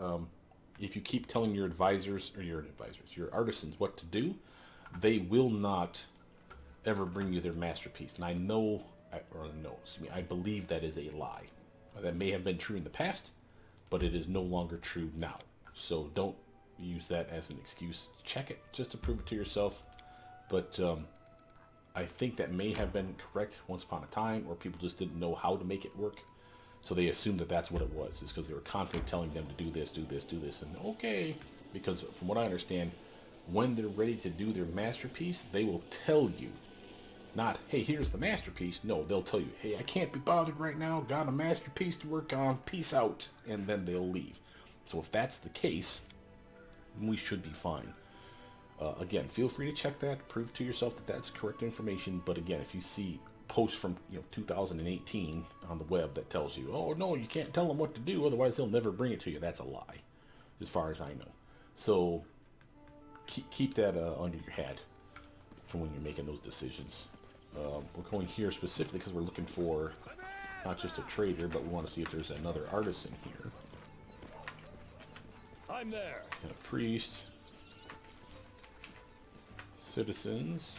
if you keep telling your advisors, or your artisans what to do, they will not ever bring you their masterpiece. And I believe that is a lie. That may have been true in the past, but it is no longer true now. So don't use that as an excuse. Check it just to prove it to yourself. But I think that may have been correct once upon a time, or people just didn't know how to make it work. So they assumed that that's what it was. It's because they were constantly telling them to do this, do this, do this. And okay, because from what I understand, when they're ready to do their masterpiece, they will tell you. Not, hey, here's the masterpiece. No, they'll tell you, hey, I can't be bothered right now. Got a masterpiece to work on. Peace out. And then they'll leave. So if that's the case, we should be fine. Again, feel free to check that. Prove to yourself that that's correct information. But again, if you see posts from 2018 on the web that tells you, oh, no, you can't tell them what to do, otherwise they'll never bring it to you. That's a lie, as far as I know. So keep that under your hat for when you're making those decisions. We're going here specifically because we're looking for not just a trader, but we want to see if there's another artisan here. I'm there. And a priest. Citizens.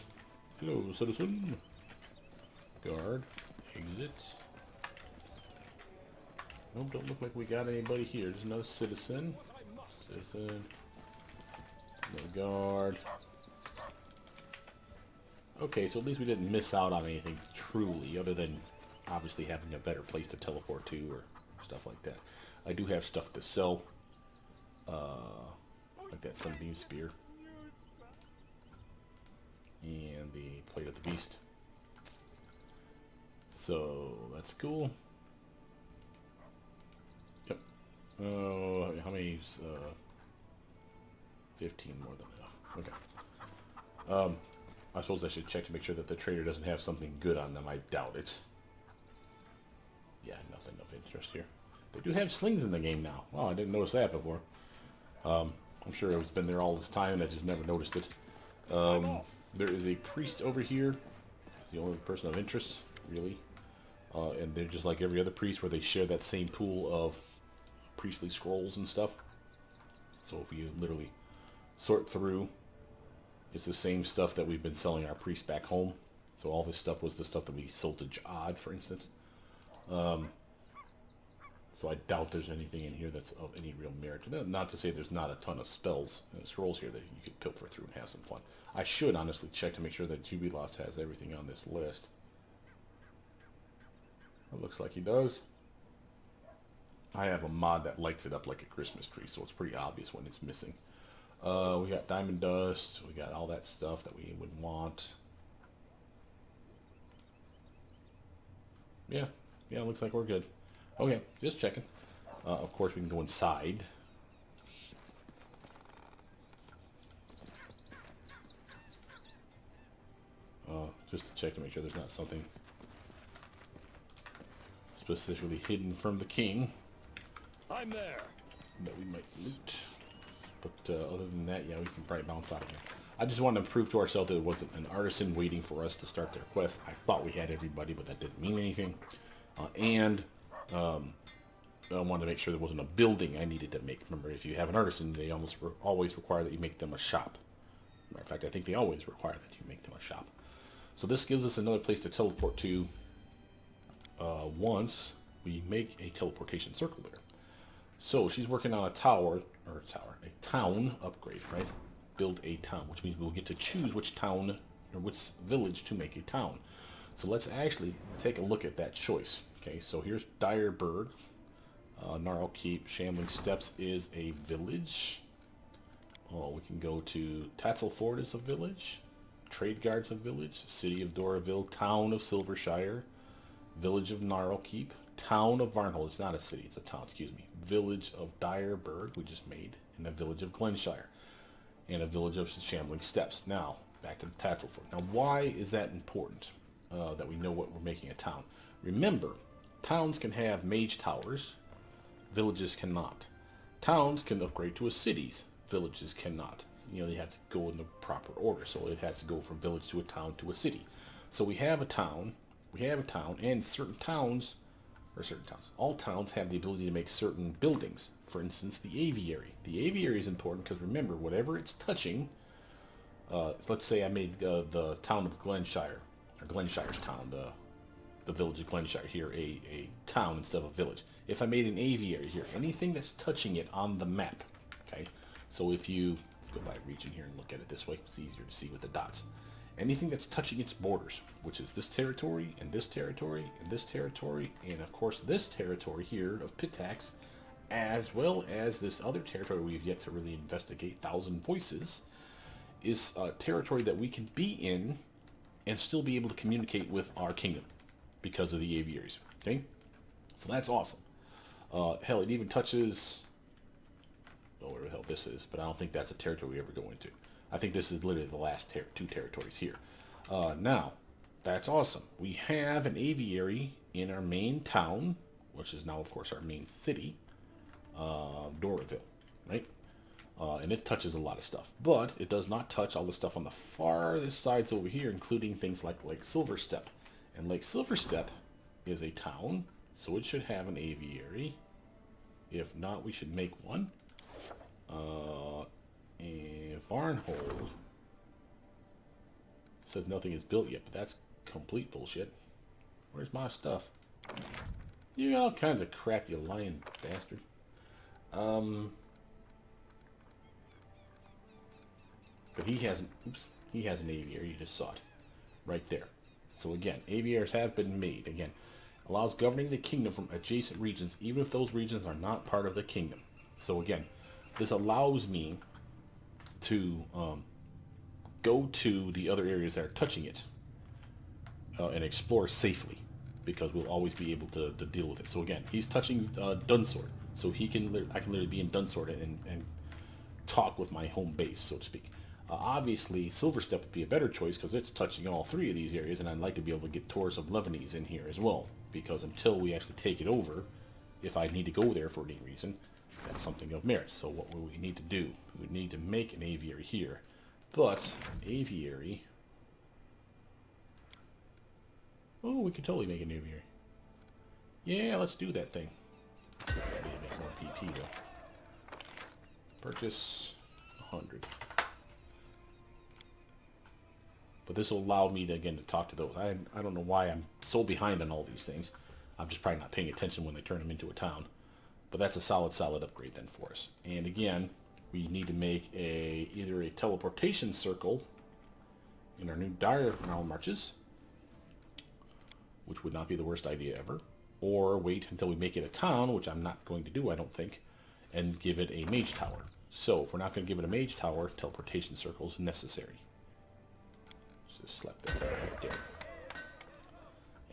Hello, citizen. Guard. Exit. Nope, don't look like we got anybody here. There's another citizen. Citizen. Another guard. Okay, so at least we didn't miss out on anything truly, other than obviously having a better place to teleport to or stuff like that. I do have stuff to sell. Like that Sunbeam Spear. And the Plate of the Beast. So, that's cool. Yep. How waves, 15 more than enough. Okay. I suppose I should check to make sure that the trader doesn't have something good on them. I doubt it. Yeah, nothing of interest here. They do have slings in the game now. Wow, I didn't notice that before. I'm sure it's been there all this time and I just never noticed it. There is a priest over here. He's the only person of interest, really. And they're just like every other priest where they share that same pool of priestly scrolls and stuff. So if you literally sort through, it's the same stuff that we've been selling our priests back home. So all this stuff was the stuff that we sold to Jod, for instance. So I doubt there's anything in here that's of any real merit. Not to say there's not a ton of spells and scrolls here that you could pilfer through and have some fun. I should honestly check to make sure that Jubilos has everything on this list. It looks like he does. I have a mod that lights it up like a Christmas tree, so it's pretty obvious when it's missing. We got diamond dust. We got all that stuff that we would want. Yeah, it looks like we're good. Okay, just checking. Of course, we can go inside. Just to check to make sure there's not something specifically hidden from the king I'm there. that we might loot. But other than that, yeah, we can probably bounce out of here. I just wanted to prove to ourselves that it wasn't an artisan waiting for us to start their quest. I thought we had everybody, but that didn't mean anything. I wanted to make sure there wasn't a building I needed to make. Remember, if you have an artisan, they always require that you make them a shop. Matter of fact, I think they always require that you make them a shop. So this gives us another place to teleport to once we make a teleportation circle there. So she's working on a town upgrade, right? Build a town, which means we'll get to choose which town or which village to make a town. So let's actually take a look at that choice. Okay, so here's Direburg. Gnarlkeep, Shambling Steps is a village. Oh, we can go to Tatzelford is a village. Tradeguard's a village. City of Doraville, Town of Silvershire, Village of Gnarlkeep, Town of Varnhold. It's not a city, it's a town, excuse me. Village of Direburg, we just made, and the Village of Glenshire, and a Village of Shambling Steps. Now, back to Tatzelford. Now, why is that important that we know what we're making a town? Remember, towns can have mage towers, villages cannot. Towns can upgrade to a cities, villages cannot. You know, they have to go in the proper order, so it has to go from village to a town to a city. So we have a town, and all towns have the ability to make certain buildings. For instance, the aviary. The aviary is important because remember, whatever it's touching, let's say I made the town of Glenshire, or Glenshire's town, the village of Glenshire here, a town instead of a village. If I made an aviary here, anything that's touching it on the map, okay? So if you, let's go by region here and look at it this way, it's easier to see with the dots. Anything that's touching its borders, which is this territory, and this territory, and this territory, and of course this territory here of Pitax, as well as this other territory we've yet to really investigate, Thousand Voices, is a territory that we can be in and still be able to communicate with our kingdom because of the aviaries, okay? So that's awesome. Hell, it even touches, oh, where the hell this is, but I don't think that's a territory we ever go into. I think this is literally the last two territories here. Now, that's awesome. We have an aviary in our main town, which is now, of course, our main city, Doraville, right? And it touches a lot of stuff, but it does not touch all the stuff on the farthest sides over here, including things like Lake Silverstep. And Lake Silverstep is a town, so it should have an aviary. If not, we should make one. And Varnhold says nothing is built yet, but that's complete bullshit. Where's my stuff? You got all kinds of crap, you lying bastard. But he has an, he has an aviary, you just saw it. Right there. So again, aviaries have been made. Again, allows governing the kingdom from adjacent regions, even if those regions are not part of the kingdom. So again, this allows me to go to the other areas that are touching it and explore safely. because we'll always be able to deal with it. So again, he's touching Dunsword, so I can literally be in Dunsword and talk with my home base, so to speak. Obviously, Silverstep would be a better choice because it's touching all three of these areas, and I'd like to be able to get Taurus of Lebanese in here as well, because until we actually take it over, if I need to go there for any reason, that's something of merit. So what will we need to do? We would need to make an aviary here, but an aviary... Oh, we could totally make an aviary. Yeah, let's do that thing. I need to make more PP though. Purchase 100. But this will allow me to, again, to talk to those. I don't know why I'm so behind on all these things. I'm just probably not paying attention when they turn them into a town. But that's a solid upgrade then for us. And again, we need to make either a teleportation circle in our new dire Narlmarches, which would not be the worst idea ever, or wait until we make it a town, which I'm not going to do, I don't think, and give it a mage tower. So if we're not going to give it a mage tower, teleportation circle is necessary. Just slap that right there.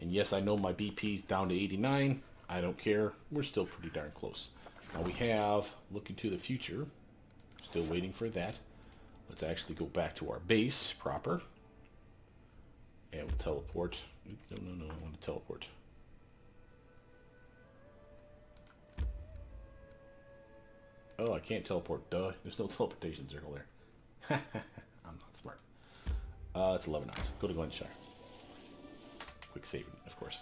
And yes, I know my BP's down to 89. I don't care. We're still pretty darn close. Now we have looking to the future. Still waiting for that. Let's actually go back to our base proper. And we'll teleport. No, I want to teleport. Oh, I can't teleport. Duh. There's no teleportation circle there. I'm not smart. It's 11 hours. Go to Glenshire. Quick saving, of course.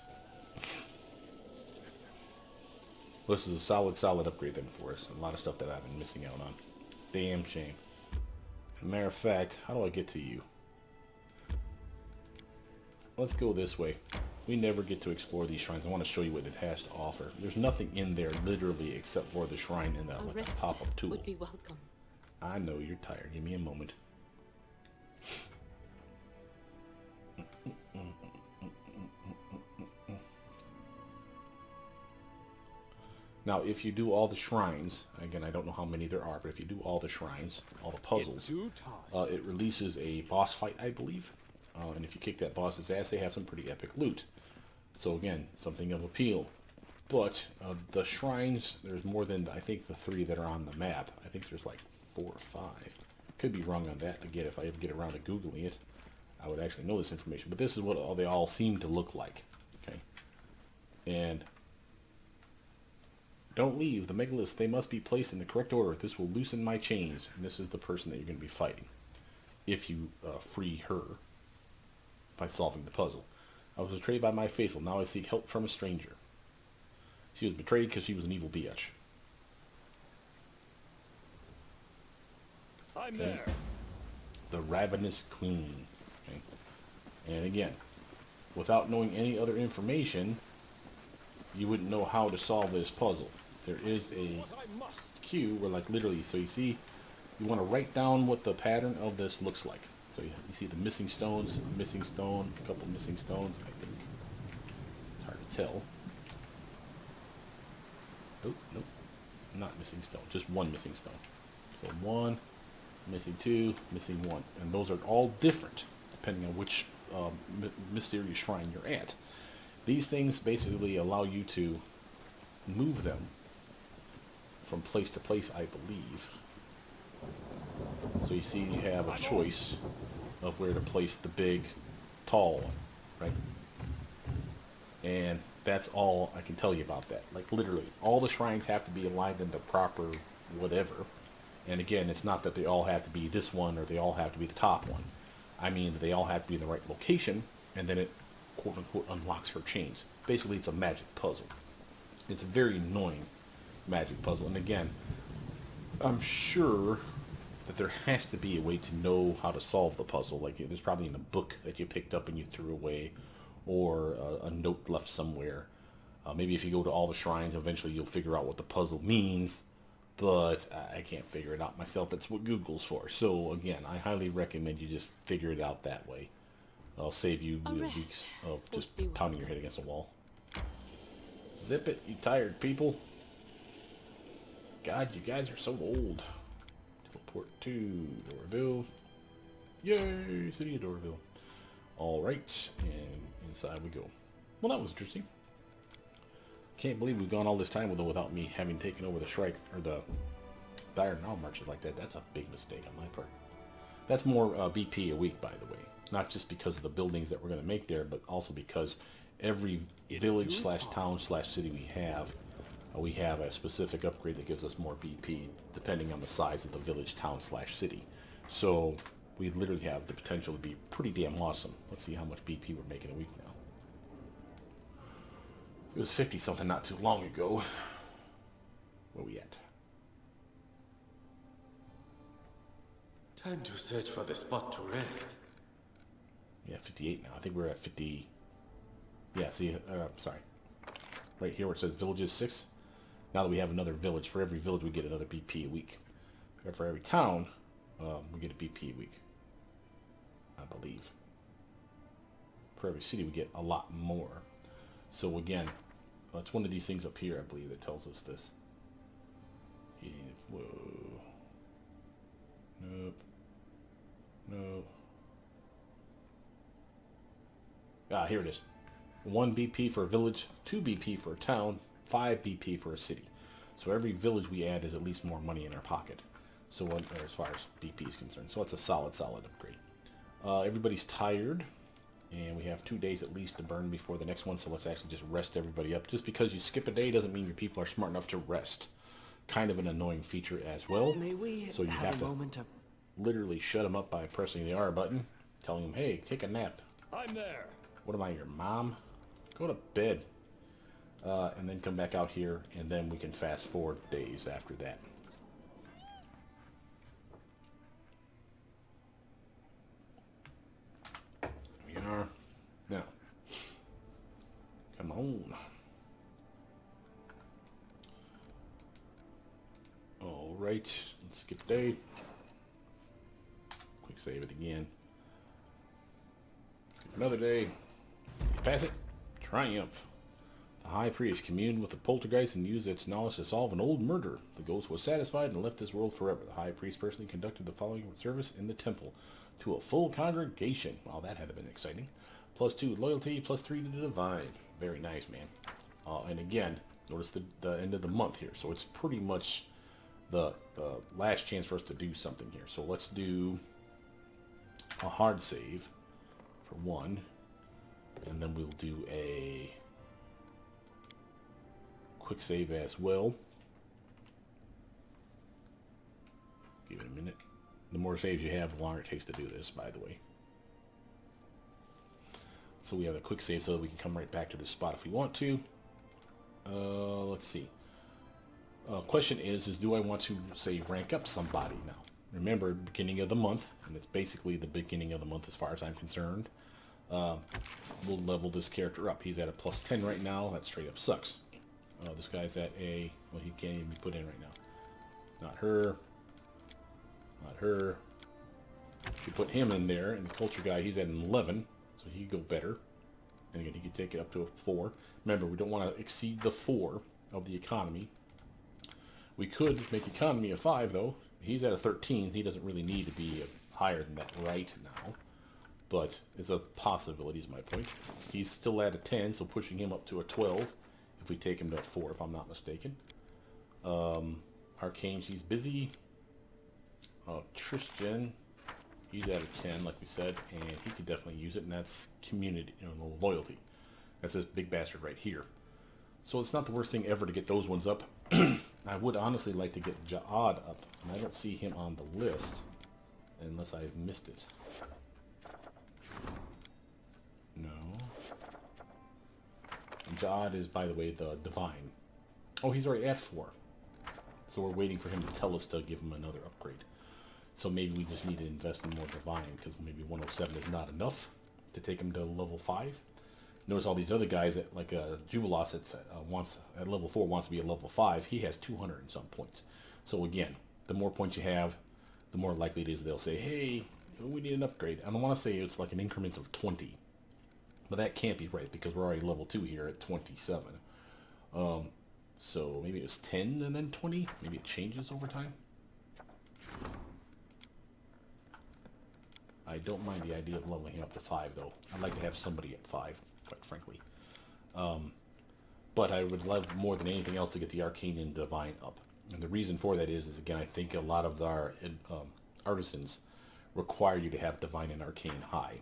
This is a solid upgrade then for us. A lot of stuff that I've been missing out on. Damn shame. As a matter of fact, how do I get to you? Let's go this way. We never get to explore these shrines. I want to show you what it has to offer. There's nothing in there literally except for the shrine and the like, pop-up tool. Would be welcome. I know you're tired. Give me a moment. Now, if you do all the shrines, again, I don't know how many there are, but if you do all the shrines, all the puzzles, it releases a boss fight, I believe. And if you kick that boss's ass, they have some pretty epic loot. So again, something of appeal. But the shrines, there's more than, I think, the 3 that are on the map. I think there's like 4 or 5. Could be wrong on that. Again, if I ever get around to Googling it, I would actually know this information. But this is what they all seem to look like. Okay. And don't leave. The megaliths, they must be placed in the correct order. This will loosen my chains. And this is the person that you're going to be fighting. If you free her by solving the puzzle. I was betrayed by my faithful. Now I seek help from a stranger. She was betrayed because she was an evil bitch. I'm Okay. there. The Ravenous Queen. Okay. And again, without knowing any other information, you wouldn't know how to solve this puzzle. There is a cue where, like, literally, so you see, you want to write down what the pattern of this looks like. So you see the missing stones, missing stone, a couple missing stones, I think. It's hard to tell. Oh, nope. Not missing stone, just one missing stone. So 1, missing 2, missing 1. And those are all different, depending on which mysterious shrine you're at. These things basically allow you to move them from place to place, I believe. So you see you have a choice of where to place the big, tall one, right? And that's all I can tell you about that. Like, literally, all the shrines have to be aligned in the proper whatever. And again, it's not that they all have to be this one or they all have to be the top one. I mean, they all have to be in the right location, and then it, quote-unquote, unlocks her chains. Basically, it's a magic puzzle. It's a very annoying magic puzzle. And again, I'm sure that there has to be a way to know how to solve the puzzle. Like, there's probably in a book that you picked up and you threw away, or a note left somewhere. Maybe if you go to all the shrines, eventually you'll figure out what the puzzle means, but I can't figure it out myself. That's what Google's for. So again, I highly recommend you just figure it out that way. I'll save you weeks of just pounding your head against a wall. Zip it, you tired people. God, you guys are so old. Teleport to Dorreville. Yay, City of Dorreville. Alright, and inside we go. Well, that was interesting. Can't believe we've gone all this time without me having taken over the Shrike or the Dire Narlmarches like that. That's a big mistake on my part. That's more BP a week, by the way. Not just because of the buildings that we're going to make there, but also because every village slash town slash city we have a specific upgrade that gives us more BP depending on the size of the village, town slash city. So we literally have the potential to be pretty damn awesome. Let's see how much BP we're making a week now. It was 50 something not too long ago. Where we at? Time to search for the spot to rest. Yeah, 58 now. I think we're at 50. Yeah, see, sorry. Right here where it says villages 6. Now that we have another village, for every village we get another BP a week. For every town, we get a BP a week. I believe. For every city we get a lot more. So again, it's one of these things up here, I believe, that tells us this. Whoa. Nope. No. Ah, here it is. 1 BP for a village, 2 BP for a town, 5 BP for a city. So every village we add is at least more money in our pocket. So as far as BP is concerned. So it's a solid upgrade. Everybody's tired. And we have 2 days at least to burn before the next one. So let's actually just rest everybody up. Just because you skip a day doesn't mean your people are smart enough to rest. Kind of an annoying feature as well. May we so you have to literally shut them up by pressing the R button. Telling them, hey, take a nap. I'm there. What am I, your mom? Go to bed. And then come back out here, and then we can fast forward days after that. We are. Now. Come on. Alright, let's skip day. Quick save it again. Skip another day. Pass it. Triumph. The High Priest communed with the poltergeist and used its knowledge to solve an old murder. The ghost was satisfied and left this world forever. The High Priest personally conducted the following service in the temple to a full congregation. Wow, that had been exciting. +2 loyalty, +3 to the divine. Very nice, man. And again, notice the end of the month here. So it's pretty much the last chance for us to do something here. So let's do a hard save for 1. And then we'll do a quick save as well. Give it a minute. The more saves you have, the longer it takes to do this, by the way. So we have a quick save so that we can come right back to this spot if we want to. Let's see. Question is do I want to, say, rank up somebody now? Remember, beginning of the month, and it's basically the beginning of the month as far as I'm concerned. We'll level this character up. He's at a +10 right now. That straight up sucks. This guy's at a... Well, he can't even be put in right now. Not her. Not her. You put him in there, and the culture guy, he's at an 11. So he could go better. And again, he could take it up to a 4. Remember, we don't want to exceed the 4 of the economy. We could make economy a 5, though. He's at a 13. He doesn't really need to be higher than that right now. But it's a possibility is my point. He's still at a 10, so pushing him up to a 12 if we take him to a 4, if I'm not mistaken. Arcane, she's busy. Tristan, he's at a 10, like we said, and he could definitely use it, and that's community, loyalty. That's this big bastard right here. So it's not the worst thing ever to get those ones up. I would honestly like to get Ja'ad up, and I don't see him on the list, unless I've missed it. No. And Ja'ad is, by the way, the divine. Oh, he's already at 4. So we're waiting for him to tell us to give him another upgrade. So maybe we just need to invest in more divine, because maybe 107 is not enough to take him to level 5. Notice all these other guys that, like Jubilos, at level 4 wants to be at level 5. He has 200 and some points. So again, the more points you have, the more likely it is they'll say, hey, we need an upgrade. I don't want to say it's like in increments of 20. But that can't be right, because we're already level 2 here at 27. So maybe it's 10 and then 20? Maybe it changes over time? I don't mind the idea of leveling him up to 5, though. I'd like to have somebody at 5, quite frankly. But I would love more than anything else to get the Arcane and Divine up. And the reason for that is again, I think a lot of our artisans require you to have Divine and Arcane high.